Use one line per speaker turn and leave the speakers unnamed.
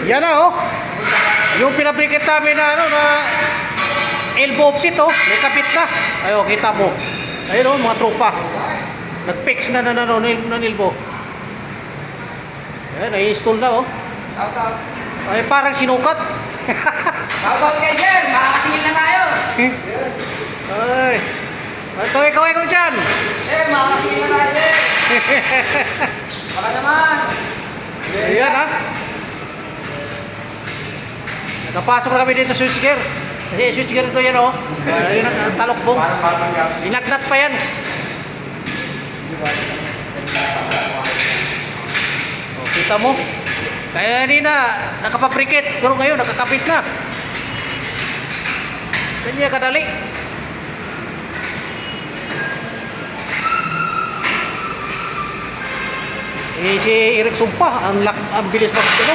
Yan na oh. Yung pinabrikit namin na ano na elbow offset oh. May kapit na. Ayo, kita mo. Ayun oh, mga tropa. Nag-fix na ng elbow. Ayan, na-install na oh. Ay, parang sinukat.
Shoutout kay Sir, makakasingil na tayo.
Ay. Kaway ko dyan.
Sir, makakasingil na tayo, Sir. Baka naman.
Ayan ha. Nakapasok na kami dito sa switchgear. Kasi switchgear ito yan oh. Ayun ang talokbong. Inagnat pa yan. Oh, kita mo. Kaya kanina nakapaprikit. Pero ngayon nakakapit na. Kanya kadali. Si Eric Sumpa ang bilis mag